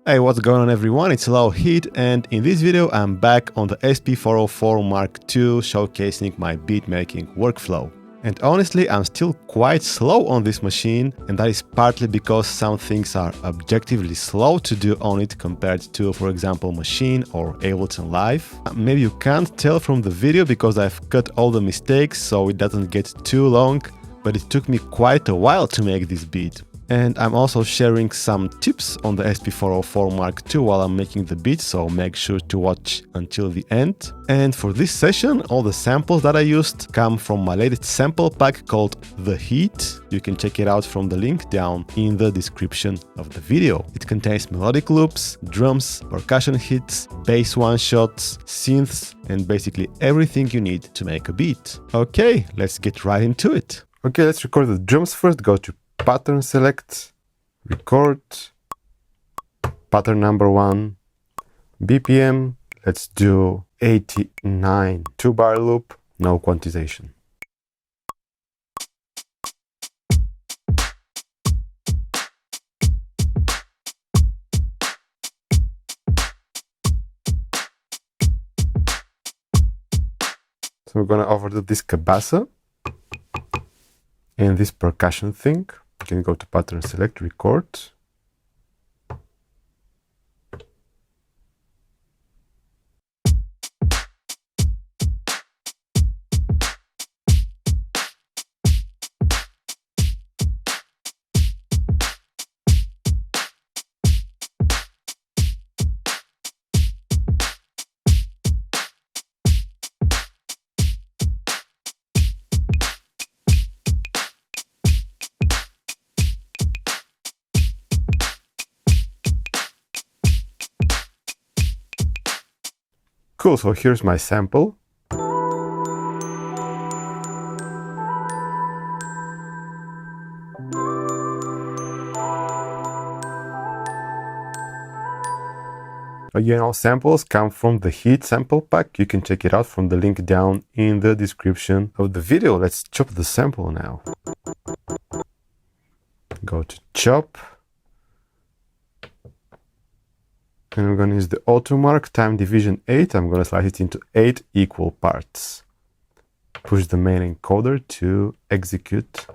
Hey, what's going on everyone, it's Low Heat, and in this video I'm back on the SP-404 MK2 showcasing my beatmaking workflow. And honestly, I'm still quite slow on this machine, and that is partly because some things are objectively slow to do on it compared to, for example, Maschine or Ableton Live. Maybe you can't tell from the video because I've cut all the mistakes so it doesn't get too long, but it took me quite a while to make this beat. And I'm also sharing some tips on the SP-404 MK2 while I'm making the beat, so make sure to watch until the end. And for this session, all the samples that I used come from my latest sample pack called The Heat. You can check it out from the link down in the description of the video. It contains melodic loops, drums, percussion hits, bass one-shots, synths, and basically everything you need to make a beat. Okay, let's get right into it. Okay, let's record the drums first. Go to Pattern select, record, pattern number 1, BPM, let's do 89, 2-bar loop, no quantization. So we're gonna overdo this cabasa and this percussion thing. You can go to pattern select, record. Cool, so here's my sample. Again, all samples come from the Heat sample pack. You can check it out from the link down in the description of the video. Let's chop the sample now. Go to chop. And we're going to use the auto mark, time division 8. I'm going to slice it into 8 equal parts. Push the main encoder to execute.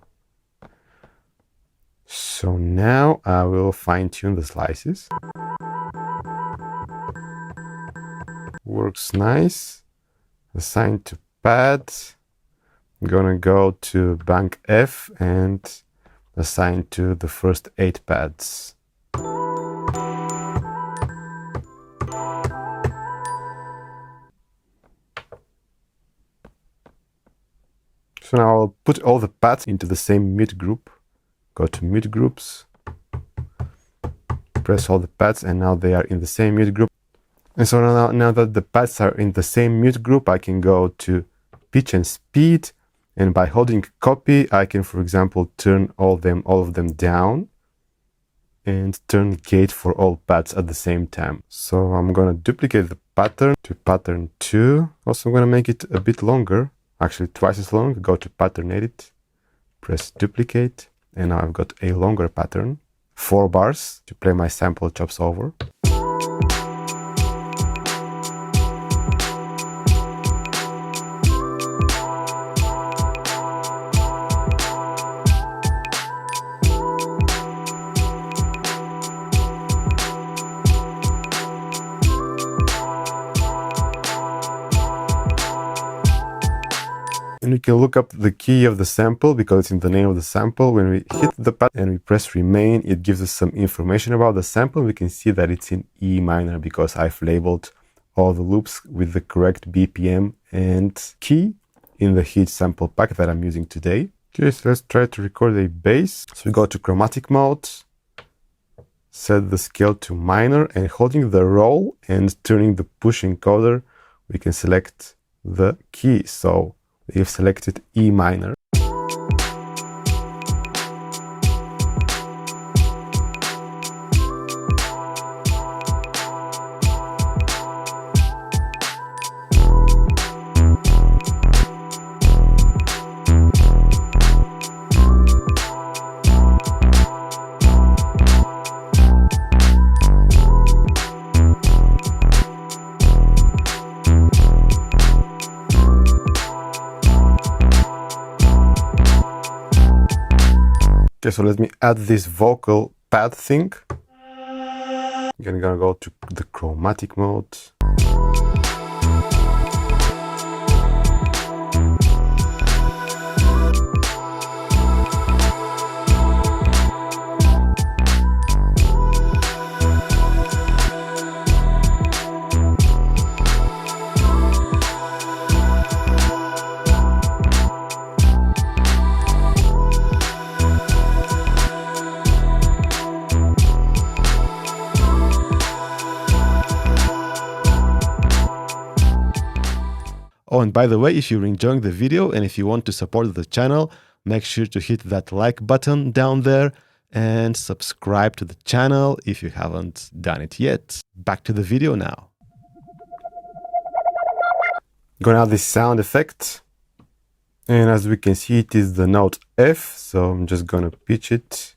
So now I will fine tune the slices. Works nice. Assign to pad. I'm going to go to bank F and assign to the first 8 pads. So now I'll put all the pads into the same mute group. Go to mute groups, press all the pads, and now they are in the same mute group. And so now that the pads are in the same mute group, I can go to pitch and speed, and by holding copy, I can, for example, turn all of them down and turn gate for all pads at the same time. So I'm gonna duplicate the pattern to pattern 2. Also, I'm gonna make it a bit longer. Actually twice as long. Go to pattern edit, press duplicate, and now I've got a longer pattern, 4 bars to play my sample chops over. And we can look up the key of the sample because it's in the name of the sample. When we hit the pad and we press remain, it gives us some information about the sample. We can see that it's in E minor because I've labeled all the loops with the correct BPM and key in the Heat sample pack that I'm using today. Okay, so let's try to record a bass. So we go to chromatic mode, set the scale to minor, and holding the roll and turning the push encoder, we can select the key. So we've selected E minor. Okay, so let me add this vocal pad thing. Again, I'm gonna go to the chromatic mode. Oh, and by the way, if you're enjoying the video and if you want to support the channel, make sure to hit that like button down there and subscribe to the channel if you haven't done it yet. Back to the video now. Gonna add this sound effect. And as we can see, it is the note F, so I'm just gonna pitch it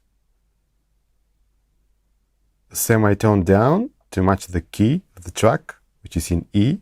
a semitone down to match the key of the track, which is in E.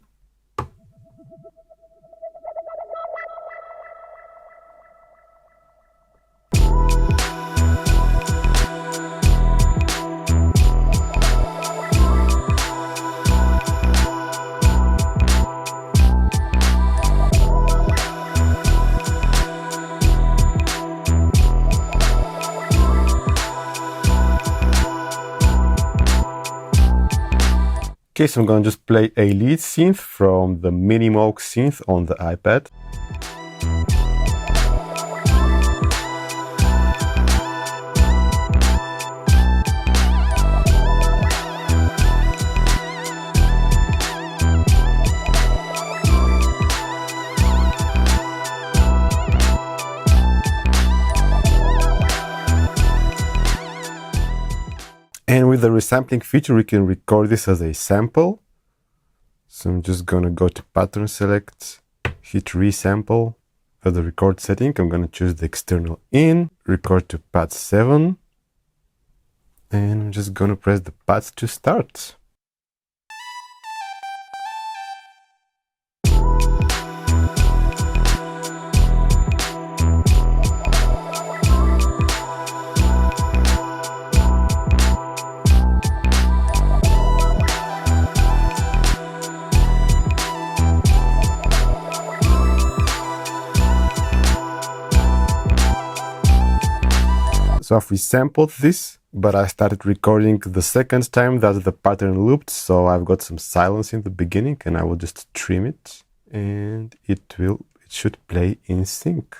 Okay, so I'm gonna just play a lead synth from the Minimoog synth on the iPad. And with the resampling feature, we can record this as a sample. So I'm just gonna go to pattern select, hit resample. For the record setting, I'm gonna choose the external in, record to pad 7. And I'm just gonna press the pads to start. So I've resampled this, but I started recording the second time that the pattern looped, so I've got some silence in the beginning, and I will just trim it, and it should play in sync.